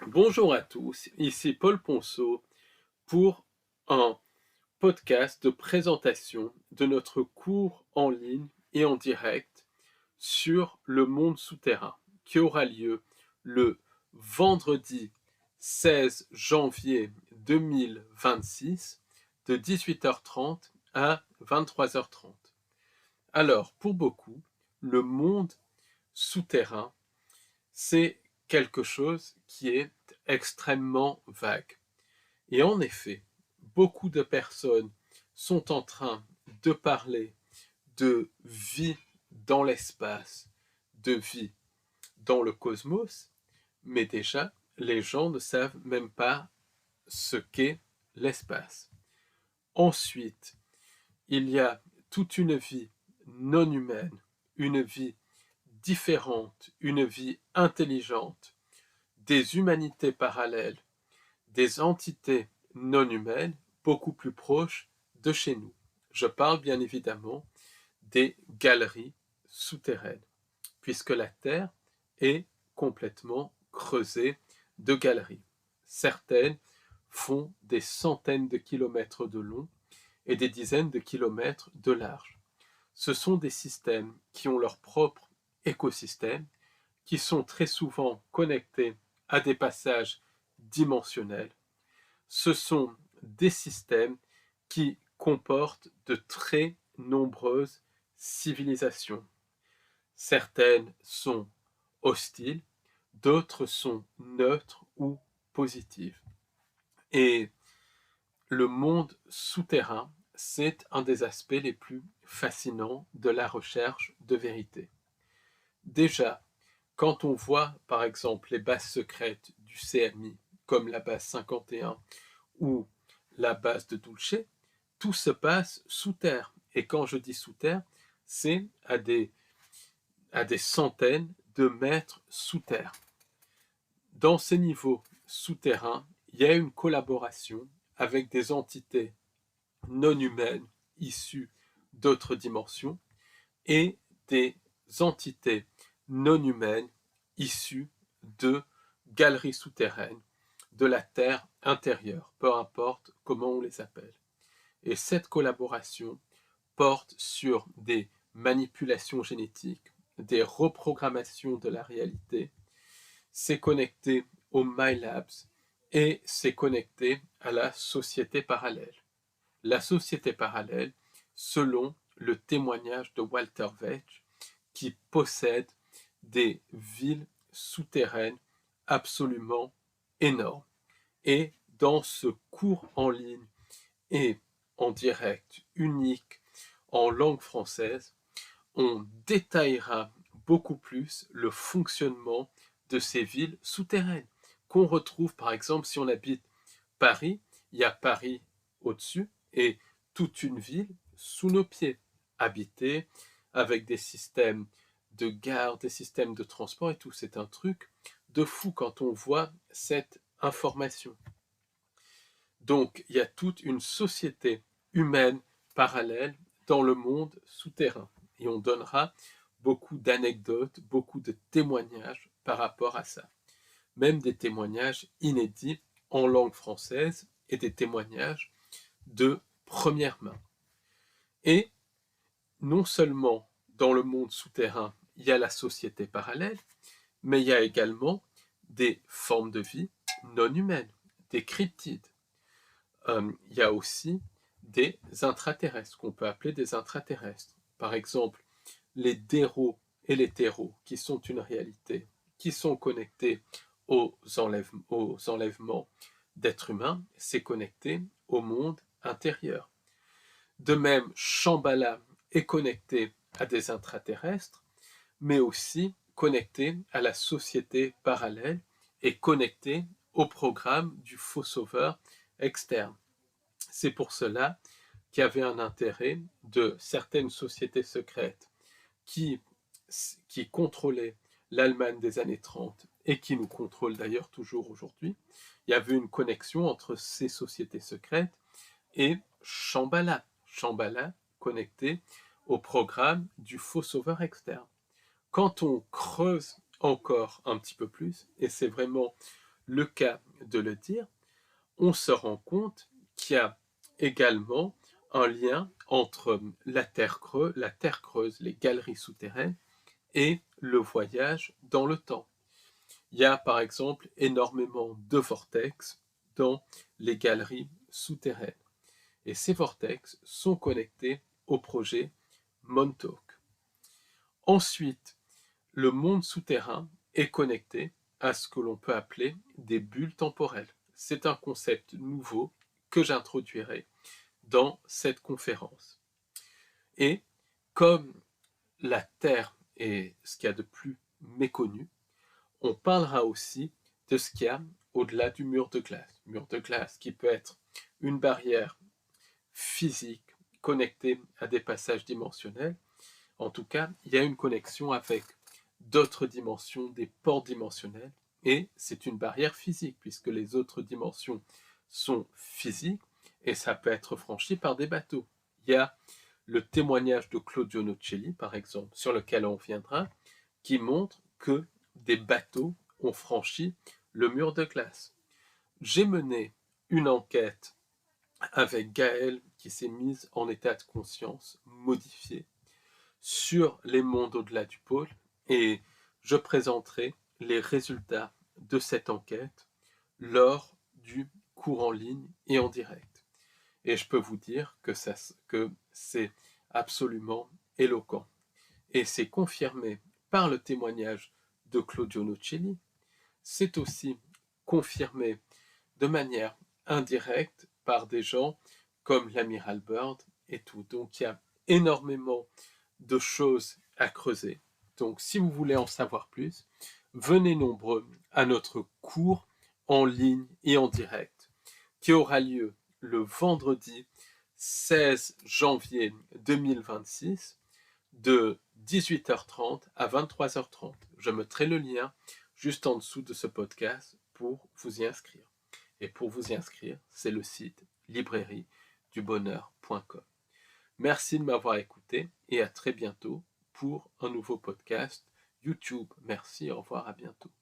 Bonjour à tous, ici Paul Ponceau pour un podcast de présentation de notre cours en ligne et en direct sur le monde souterrain qui aura lieu le vendredi 16 janvier 2026 de 18h30 à 23h30. Alors, pour beaucoup, le monde souterrain c'est quelque chose qui est extrêmement vague. Et en effet, beaucoup de personnes sont en train de parler de vie dans l'espace, de vie dans le cosmos, mais déjà, les gens ne savent même pas ce qu'est l'espace. Ensuite, il y a toute une vie non humaine, une vie différente, une vie intelligente, des humanités parallèles, des entités non humaines beaucoup plus proches de chez nous. Je parle bien évidemment des galeries souterraines, puisque la Terre est complètement creusée de galeries. Certaines font des centaines de kilomètres de long et des dizaines de kilomètres de large. Ce sont des systèmes qui ont leur propre écosystème, qui sont très souvent connectés à des passages dimensionnels. Ce sont des systèmes qui comportent de très nombreuses civilisations. Certaines sont hostiles, d'autres sont neutres ou positives. Et le monde souterrain, c'est un des aspects les plus fascinants de la recherche de vérité. Déjà, quand on voit par exemple les bases secrètes du CMI, comme la base 51 ou la base de Dulce, tout se passe sous terre. Et quand je dis sous terre, c'est à des centaines de mètres sous terre. Dans ces niveaux souterrains, il y a une collaboration avec des entités non humaines issues d'autres dimensions et des entités non humaines issues de galeries souterraines, de la Terre intérieure, peu importe comment on les appelle. Et cette collaboration porte sur des manipulations génétiques, des reprogrammations de la réalité, c'est connecté au MyLabs et c'est connecté à la société parallèle. La société parallèle, selon le témoignage de Walter Vetch, qui possède des villes souterraines absolument énormes. Et dans ce cours en ligne et en direct unique en langue française, on détaillera beaucoup plus le fonctionnement de ces villes souterraines qu'on retrouve par exemple si on habite Paris, il y a Paris au-dessus et toute une ville sous nos pieds, habitée avec des systèmes de gare, des systèmes de transport et tout. C'est un truc de fou quand on voit cette information. Donc, il y a toute une société humaine parallèle dans le monde souterrain. Et on donnera beaucoup d'anecdotes, beaucoup de témoignages par rapport à ça. Même des témoignages inédits en langue française et des témoignages de première main. Et non seulement dans le monde souterrain, il y a la société parallèle, mais il y a également des formes de vie non humaines, des cryptides. Il y a aussi des intraterrestres, qu'on peut appeler des intraterrestres. Par exemple, les déros et les terreaux, qui sont une réalité, qui sont connectés aux enlèvements d'êtres humains, c'est connecté au monde intérieur. De même, Shambhala est connecté à des intraterrestres, mais aussi connecté à la société parallèle et connecté au programme du faux sauveur externe. C'est pour cela qu'il y avait un intérêt de certaines sociétés secrètes qui, qui contrôlaient l'Allemagne des années 30 et qui nous contrôlent d'ailleurs toujours aujourd'hui. Il y avait une connexion entre ces sociétés secrètes et Shambhala. Shambhala connecté au programme du faux sauveur externe. Quand on creuse encore un petit peu plus, et c'est vraiment le cas de le dire, on se rend compte qu'il y a également un lien entre la terre creuse, les galeries souterraines, et le voyage dans le temps. Il y a par exemple énormément de vortex dans les galeries souterraines. Et ces vortex sont connectés au projet Montauk. Ensuite, le monde souterrain est connecté à ce que l'on peut appeler des bulles temporelles. C'est un concept nouveau que j'introduirai dans cette conférence. Et comme la Terre est ce qu'il y a de plus méconnu, on parlera aussi de ce qu'il y a au-delà du mur de glace. Mur de glace qui peut être une barrière physique connectée à des passages dimensionnels. En tout cas, il y a une connexion avec d'autres dimensions, des ports dimensionnels, et c'est une barrière physique, puisque les autres dimensions sont physiques, et ça peut être franchi par des bateaux. Il y a le témoignage de Claudio Nocelli, par exemple, sur lequel on viendra, qui montre que des bateaux ont franchi le mur de glace. J'ai mené une enquête avec Gaëlle qui s'est mise en état de conscience modifié sur les mondes au-delà du pôle et je présenterai les résultats de cette enquête lors du cours en ligne et en direct. Et je peux vous dire que c'est absolument éloquent. Et c'est confirmé par le témoignage de Claudio Nocelli. C'est aussi confirmé de manière indirecte par des gens comme l'amiral Byrd et tout. Donc il y a énormément de choses à creuser. Donc si vous voulez en savoir plus, venez nombreux à notre cours en ligne et en direct qui aura lieu le vendredi 16 janvier 2026 de 18h30 à 23h30. Je mettrai le lien juste en dessous de ce podcast pour vous y inscrire. Et pour vous y inscrire, c'est le site librairiedubonheur.com. Merci de m'avoir écouté et à très bientôt pour un nouveau podcast YouTube. Merci, au revoir, à bientôt.